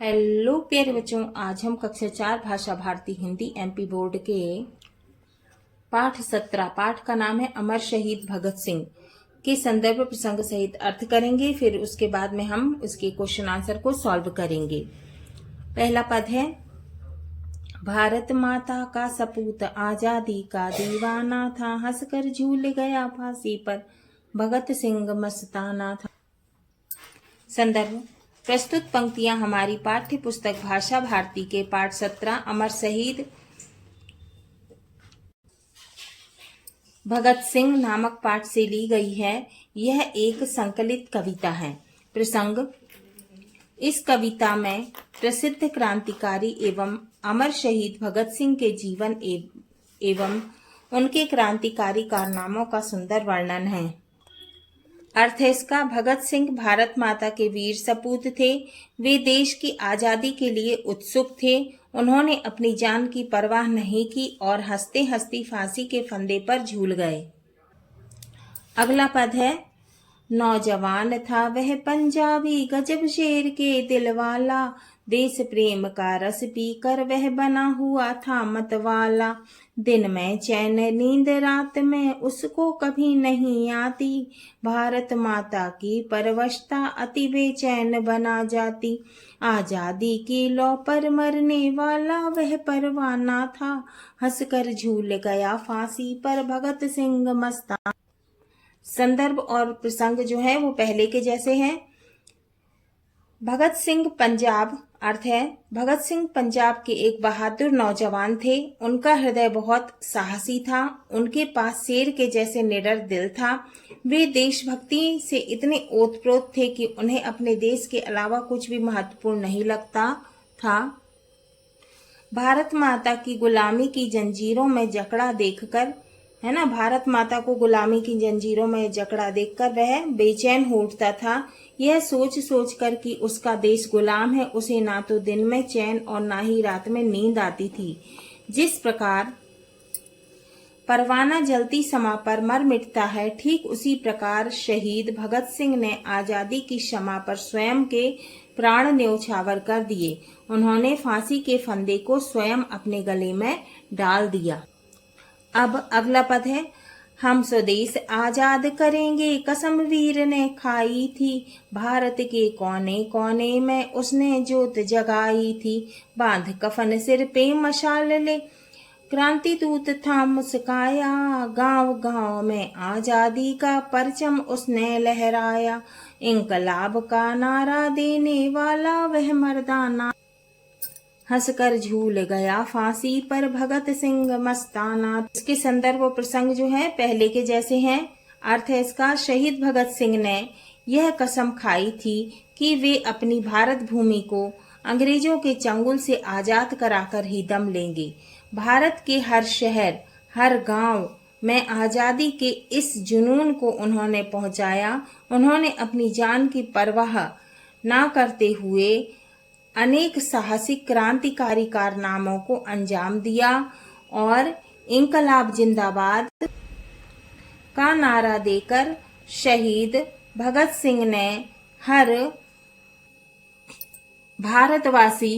Hello प्यारे बच्चों, आज हम कक्षा 4 भाषा भारती हिंदी एमपी बोर्ड के पाठ 17 पाठ का नाम है अमर शहीद भगत सिंह के संदर्भ प्रसंग सहित अर्थ करेंगे। फिर उसके बाद में हम उसके क्वेश्चन आंसर को सॉल्व करेंगे। पहला पद है, भारत माता का सपूत आजादी का दीवाना था, हंसकर झूल गया फांसी पर भगत सिंह मस्ताना था। संदर्भ, प्रस्तुत पंक्तियां हमारी पाठ्य पुस्तक भाषा भारती के पाठ 17 अमर शहीद भगत सिंह नामक पाठ से ली गई है। यह एक संकलित कविता है। प्रसंग, इस कविता में प्रसिद्ध क्रांतिकारी एवं अमर शहीद भगत सिंह के जीवन एवं उनके क्रांतिकारी कारनामों का सुंदर वर्णन है। अर्थ है इसका, भगत सिंह भारत माता के वीर सपूत थे। वे देश की आजादी के लिए उत्सुक थे। उन्होंने अपनी जान की परवाह नहीं की और हंसते हंसते फांसी के फंदे पर झूल गए। अगला पद है, नौजवान था वह पंजाबी गजब शेर के दिल वाला, देश प्रेम का रस पीकर वह बना हुआ था मतवाला। दिन में चैन नींद रात में उसको कभी नहीं आती, भारत माता की परवशता अति बेचैन बना जाती। आजादी की लौ पर मरने वाला वह परवाना था, हंसकर झूल गया फांसी पर भगत सिंह मस्ताना। संदर्भ और प्रसंग जो है वो पहले के जैसे हैं। भगत सिंह पंजाब, अर्थ है भगत सिंह पंजाब के एक बहादुर नौजवान थे। उनका हृदय बहुत साहसी था। उनके पास शेर के जैसे निडर दिल था। वे देशभक्ति से इतने ओतप्रोत थे कि उन्हें अपने देश के अलावा कुछ भी महत्वपूर्ण नहीं लगता था। भारत माता की गुलामी की जंजीरों में जकड़ा देखकर, है ना, भारत माता को गुलामी की जंजीरों में जकड़ा देखकर वह बेचैन हो उठता था। यह सोच सोच कर कि उसका देश गुलाम है, उसे ना तो दिन में चैन और ना ही रात में नींद आती थी। जिस प्रकार परवाना जलती समा पर मर मिटता है, ठीक उसी प्रकार शहीद भगत सिंह ने आजादी की क्षमा पर स्वयं के प्राण न्यौछावर कर दिए। उन्होंने फांसी के फंदे को स्वयं अपने गले में डाल दिया। अब अगला पद है, हम स्वदेश आजाद करेंगे कसम वीर ने खाई थी, भारत के कोने कोने में उसने जोत जगाई थी। बांध कफन सिर पे मशाल ले क्रांति दूत था मुस्काया, गांव गांव में आजादी का परचम उसने लहराया। इंकलाब का नारा देने वाला वह मर्दाना, हंसकर झूल गया फांसी पर भगत सिंह मस्ताना। इसके संदर्भ और प्रसंग जो है पहले के जैसे हैं। अर्थ है इसका, शहीद भगत सिंह ने यह कसम खाई थी कि वे अपनी भारत भूमि को अंग्रेजों के चंगुल से आजाद कराकर ही दम लेंगे। भारत के हर शहर हर गांव में आजादी के इस जुनून को उन्होंने पहुंचाया। उन्होंने अपनी जान की परवाह ना करते हुए अनेक साहसिक क्रांतिकारी कारनामों को अंजाम दिया और इंकलाब जिंदाबाद का नारा देकर शहीद भगत सिंह ने हर भारतवासी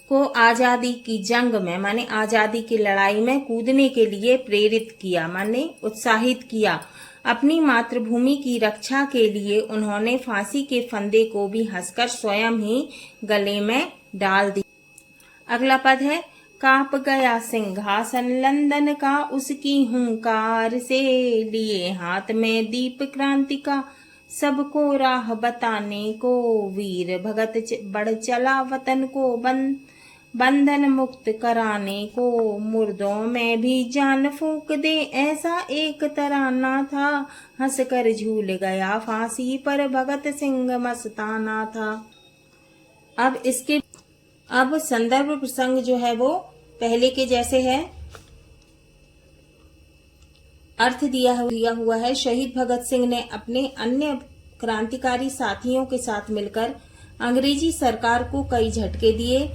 को आजादी की जंग में, माने आजादी की लड़ाई में कूदने के लिए प्रेरित किया, माने उत्साहित किया। अपनी मातृभूमि की रक्षा के लिए उन्होंने फांसी के फंदे को भी हंसकर स्वयं ही गले में डाल दिया। अगला पद है, कांप गया सिंहासन लंदन का उसकी हुंकार से, लिए हाथ में दीप क्रांति का सबको राह बताने को, वीर भगत बढ़ चला वतन को बंधन मुक्त कराने को, मुर्दों में भी जान फूंक दे ऐसा एक तराना था, हंसकर झूल गया फांसी पर भगत सिंह मस्ताना था। अब संदर्भ प्रसंग जो है वो पहले के जैसे है। अर्थ दिया हुआ है, शहीद भगत सिंह ने अपने अन्य क्रांतिकारी साथियों के साथ मिलकर अंग्रेजी सरकार को कई झटके दिए।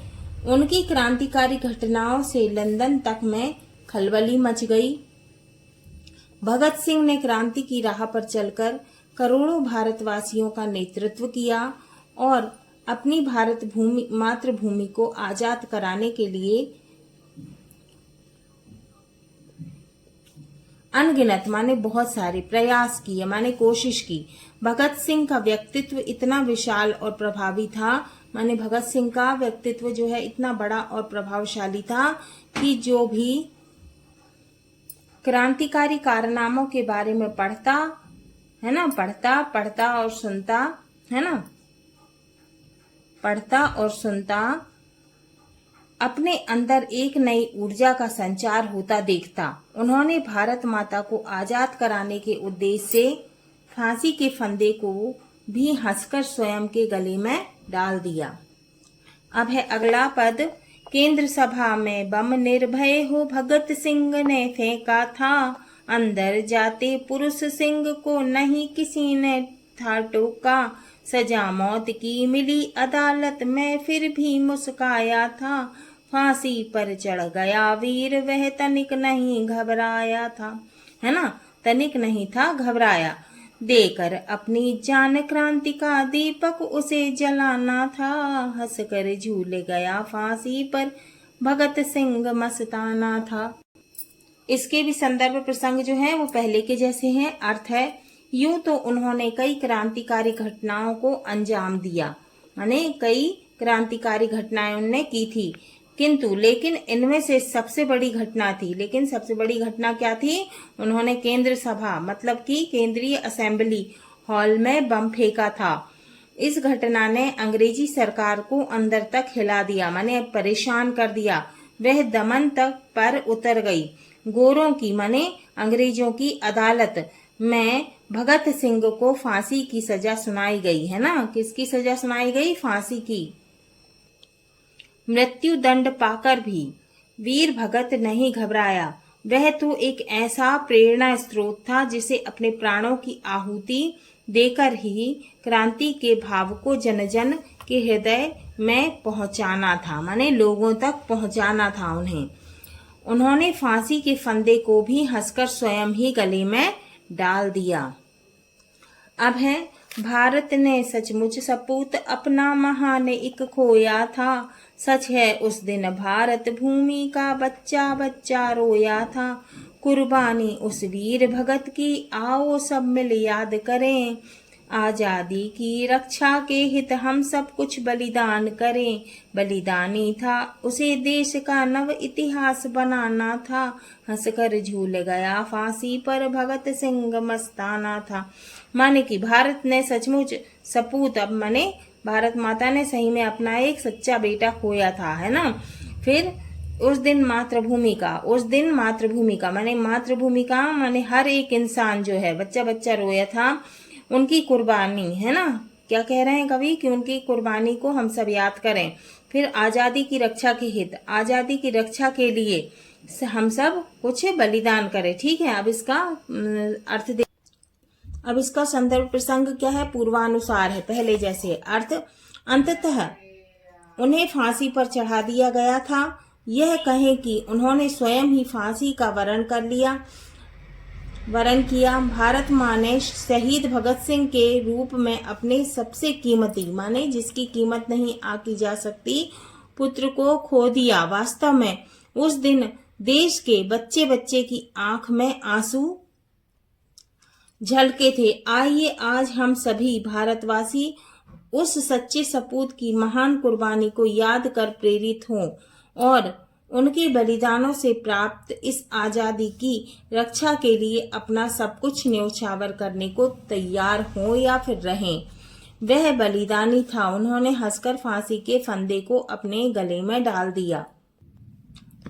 उनकी क्रांतिकारी घटनाओं से लंदन तक में खलबली मच गई। भगत सिंह ने क्रांति की राह पर चलकर करोड़ों भारतवासियों का नेतृत्व किया और अपनी भारत भूमि मातृभूमि को आजाद कराने के लिए अनगिनत माने बहुत सारे प्रयास किए, माने कोशिश की। भगत सिंह का व्यक्तित्व इतना विशाल और प्रभावी था, माने भगत सिंह का व्यक्तित्व जो है इतना बड़ा और प्रभावशाली था कि जो भी क्रांतिकारी कारनामों के बारे में पढ़ता है ना, पढ़ता और सुनता है ना, पढ़ता और सुनता, अपने अंदर एक नई ऊर्जा का संचार होता देखता। उन्होंने भारत माता को आजाद कराने के उद्देश्य से फांसी के फंदे को भी हंसकर स्वयं के गले में डाल दिया। अब है अगला पद। केंद्र सभा में बम निर्भय हो भगत सिंह ने फेंका था, अंदर जाते पुरुष सिंह को नहीं किसी ने था टोका, सजा मौत की मिली अदालत में फिर भी मुस्काया था, फांसी पर चढ़ गया वीर वह तनिक नहीं घबराया था, है ना, तनिक नहीं था घबराया। देकर अपनी जान क्रांति का दीपक उसे जलाना था, हंसकर झूल गया फांसी पर भगत सिंह मस्ताना था। इसके भी संदर्भ प्रसंग जो है वो पहले के जैसे हैं। अर्थ है, यूं तो उन्होंने कई क्रांतिकारी घटनाओं को अंजाम दिया, माने कई क्रांतिकारी घटनाएं उन्होंने की थी, किंतु लेकिन इनमें से सबसे बड़ी घटना थी, लेकिन सबसे बड़ी घटना क्या थी? उन्होंने केंद्र सभा मतलब कि केंद्रीय असेंबली हॉल में बम फेंका था। इस घटना ने अंग्रेजी सरकार को अंदर तक हिला दिया, माने परेशान कर दिया। वह दमन तक पर उतर गई। गोरों की माने अंग्रेजों की अदालत में भगत सिंह को फांसी की सजा सुनाई गई, है ना। किसकी सजा सुनाई गई? फांसी की। मृत्यु दंड पाकर भी वीर भगत नहीं घबराया। वह तो एक ऐसा प्रेरणा स्रोत था जिसे अपने प्राणों की आहुति देकर ही क्रांति के भाव को जन जन के हृदय में पहुंचाना था, माने लोगों तक पहुंचाना था उन्हें। उन्होंने फांसी के फंदे को भी हंसकर स्वयं ही गले में डाल दिया। अब है, भारत ने सचमुच सपूत अपना महान एक खोया था, सच है उस दिन भारत भूमि का बच्चा बच्चा रोया था, कुर्बानी उस वीर भगत की आओ सब मिल याद करें, आजादी की रक्षा के हित हम सब कुछ बलिदान करें, बलिदानी था उसे देश का नव इतिहास बनाना था, हंसकर झूल गया फांसी पर भगत सिंह मस्ताना था। माने कि भारत ने सचमुच सपूत, अब माने भारत माता ने सही में अपना एक सच्चा बेटा खोया था, है ना। फिर उस दिन मातृभूमि का माने हर एक इंसान जो है बच्चा बच्चा रोया था, उनकी कुर्बानी, है ना। क्या कह रहे हैं कवि कि उनकी कुर्बानी को हम सब याद करें। फिर आजादी की रक्षा के हित, आजादी की रक्षा के लिए हम सब कुछ बलिदान करें। ठीक है, अब इसका अर्थ अब इसका संदर्भ प्रसंग क्या है? पूर्वानुसार है, पहले जैसे। अर्थ, अंततः उन्हें फांसी पर चढ़ा दिया गया था। यह कहें कि उन्होंने स्वयं ही फांसी का वरण किया। भारत माँ ने शहीद भगत सिंह के रूप में अपने सबसे कीमती, माने जिसकी कीमत नहीं आकी जा सकती, पुत्र को खो दिया। वास्तव में उस दिन देश के बच्चे बच्चे की आंख में आंसू झलके थे। आइए आज हम सभी भारतवासी उस सच्चे सपूत की महान कुर्बानी को याद कर प्रेरित हों और उनके बलिदानों से प्राप्त इस आजादी की रक्षा के लिए अपना सब कुछ न्यौछावर करने को तैयार हों या फिर रहें। वह बलिदानी था, उन्होंने हंसकर फांसी के फंदे को अपने गले में डाल दिया।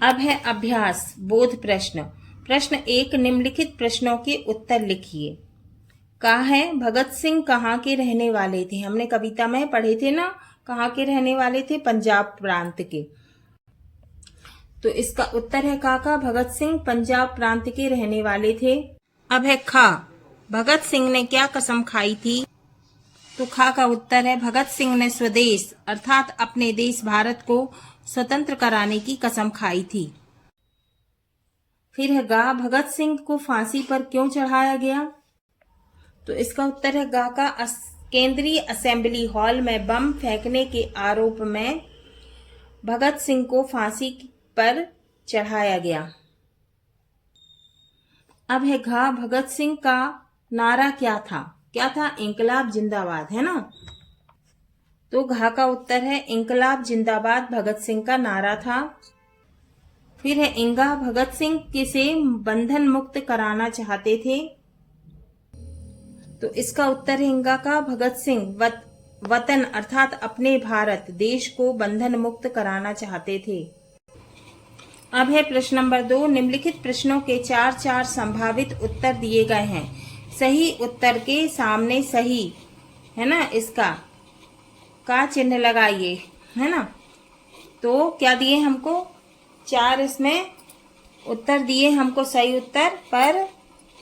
अब है अभ्यास बोध प्रश्न। प्रश्न 1, निम्नलिखित प्रश्नों के उत्तर लिखिए। कहा है, भगत सिंह कहाँ के रहने वाले थे? हमने कविता में पढ़े थे ना, कहाँ के रहने वाले थे? पंजाब प्रांत के। तो इसका उत्तर है काका, भगत सिंह पंजाब प्रांत के रहने वाले थे। अब है खा, भगत सिंह ने क्या कसम खाई थी? तो खा का उत्तर है, भगत सिंह ने स्वदेश अर्थात अपने देश भारत को स्वतंत्र कराने की कसम खाई थी। फिर है गा, भगत सिंह को फांसी पर क्यों चढ़ाया गया? तो इसका उत्तर है गा का केंद्रीय असेंबली हॉल में बम फेंकने के आरोप में भगत सिंह को फांसी पर चढ़ाया गया। अब है घ, भगत सिंह का नारा क्या था? क्या था? इंकलाब जिंदाबाद, है ना। तो घ का उत्तर है इंकलाब जिंदाबाद भगत सिंह का नारा था। फिर है इंगा, भगत सिंह किसे बंधन मुक्त कराना चाहते थे? तो इसका उत्तर है इंगा का भगत सिंह वतन अर्थात अपने भारत देश को बंधन मुक्त कराना चाहते थे। अब है प्रश्न नंबर 2। निम्नलिखित प्रश्नों के 4 संभावित उत्तर दिए गए हैं। सही उत्तर के सामने सही, है ना, इसका का चिन्ह लगाइए, है ना। तो क्या दिए हमको? 4 इसमें उत्तर दिए हमको। सही उत्तर पर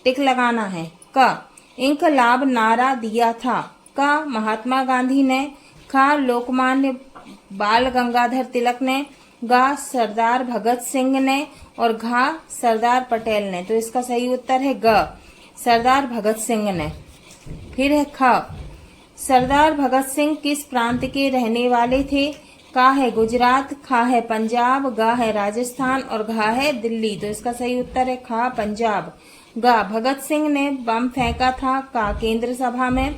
टिक लगाना है। क, इंकलाब नारा दिया था। क, महात्मा गांधी ने। ख, लोकमान्य बाल गंगाधर तिलक ने। ग, सरदार भगत सिंह ने। और घ, सरदार पटेल ने। तो इसका सही उत्तर है ग, सरदार भगत सिंह ने। फिर है ख, सरदार भगत सिंह किस प्रांत के रहने वाले थे? का है गुजरात, खा है पंजाब, गा है राजस्थान और घा है दिल्ली। तो इसका सही उत्तर है खा, पंजाब। गा, भगत सिंह ने बम फेंका था। का, केंद्र सभा में।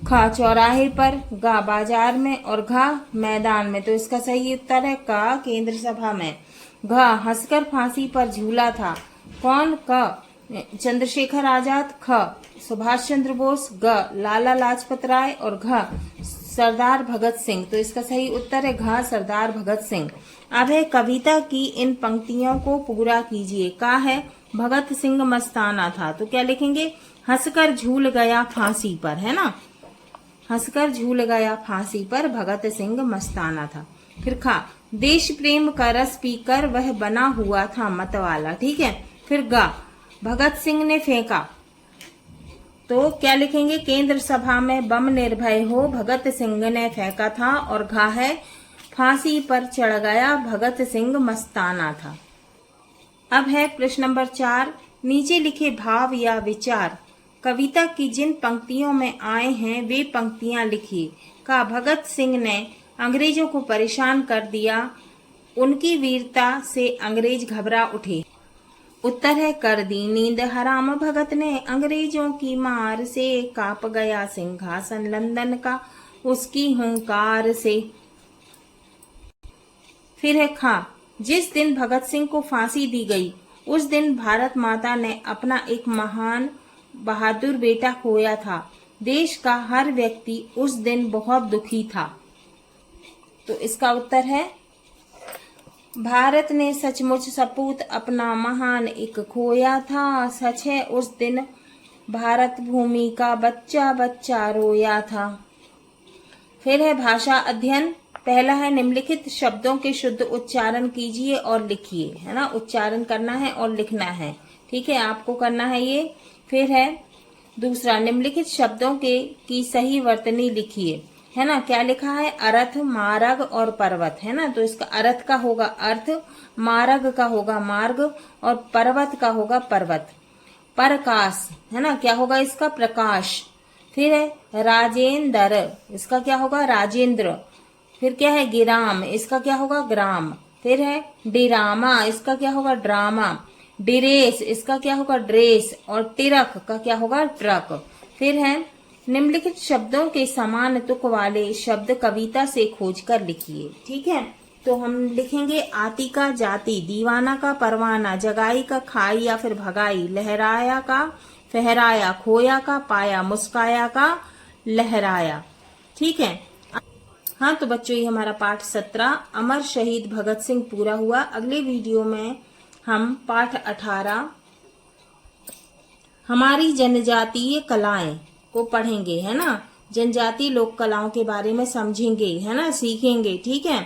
खा, चौराहे पर। गा, बाजार में। और घा, मैदान में। तो इसका सही उत्तर है का, केंद्र सभा में। घा, हंसकर फांसी पर झूला था। कौन? क, चंद्रशेखर आजाद। ख, सुभाष चंद्र बोस। ग, लाला लाजपत राय। और घ, सरदार भगत सिंह। तो इसका सही उत्तर है घ, सरदार भगत सिंह। अब है कविता की इन पंक्तियों को पूरा कीजिए। का है भगत सिंह मस्ताना था। तो क्या लिखेंगे? हंसकर झूल गया फांसी पर, है ना। हंसकर झूल गया फांसी पर भगत सिंह मस्ताना था। फिर खा, देश प्रेम का रस पीकर वह बना हुआ था मतवाला। ठीक है। फिर गा, भगत सिंह ने फेंका। तो क्या लिखेंगे? केंद्र सभा में बम निर्भय हो भगत सिंह ने फेंका था। और घा है फांसी पर चढ़ गया भगत सिंह मस्ताना था। अब है प्रश्न नंबर 4। नीचे लिखे भाव या विचार कविता की जिन पंक्तियों में आए हैं वे पंक्तियां लिखिए। का, भगत सिंह ने अंग्रेजों को परेशान कर दिया, उनकी वीरता से अंग्रेज घबरा उठे। उत्तर है कर दी नींद हराम भगत ने अंग्रेजों की मार से, कांप गया सिंहासन लंदन का उसकी हुंकार से। फिर है खा, जिस दिन भगत सिंह को फांसी दी गई उस दिन भारत माता ने अपना एक महान बहादुर बेटा खोया था। देश का हर व्यक्ति उस दिन बहुत दुखी था। तो इसका उत्तर है भारत ने सचमुच सपूत अपना महान एक खोया था, सच है उस दिन भारत भूमि का बच्चा बच्चा रोया था। फिर है भाषा अध्ययन। पहला है निम्नलिखित शब्दों के शुद्ध उच्चारण कीजिए और लिखिए, है ना। उच्चारण करना है और लिखना है, ठीक है, आपको करना है ये। फिर है दूसरा, निम्नलिखित शब्दों की सही वर्तनी लिखिए, है ना। क्या लिखा है? अर्थ, मार्ग और पर्वत, है ना। तो इसका अर्थ का होगा अर्थ, मार्ग का होगा मार्ग और पर्वत का होगा पर्वत। प्रकाश, है ना, क्या होगा इसका? प्रकाश। फिर है राजेंद्र, इसका क्या होगा? राजेंद्र। फिर क्या है? गिराम, इसका क्या होगा? ग्राम। फिर है डिरामा, इसका क्या होगा? ड्रामा। डिरेस, इसका क्या होगा? ड्रेस। और टिरक का क्या होगा? ट्रक। फिर है निम्नलिखित शब्दों के समान तुक वाले शब्द कविता से खोजकर लिखिए, ठीक है। तो हम लिखेंगे आती का जाती, दीवाना का परवाना, जगाई का खाई या फिर भगाई, लहराया का फहराया, खोया का पाया, मुस्काया का लहराया, ठीक है। हाँ तो बच्चों, ये हमारा पाठ 17 अमर शहीद भगत सिंह पूरा हुआ। अगले वीडियो में हम पाठ 18 हमारी जनजातीय कलाएं को पढ़ेंगे, है ना। जनजातीय लोक कलाओं के बारे में समझेंगे, है ना, सीखेंगे, ठीक है।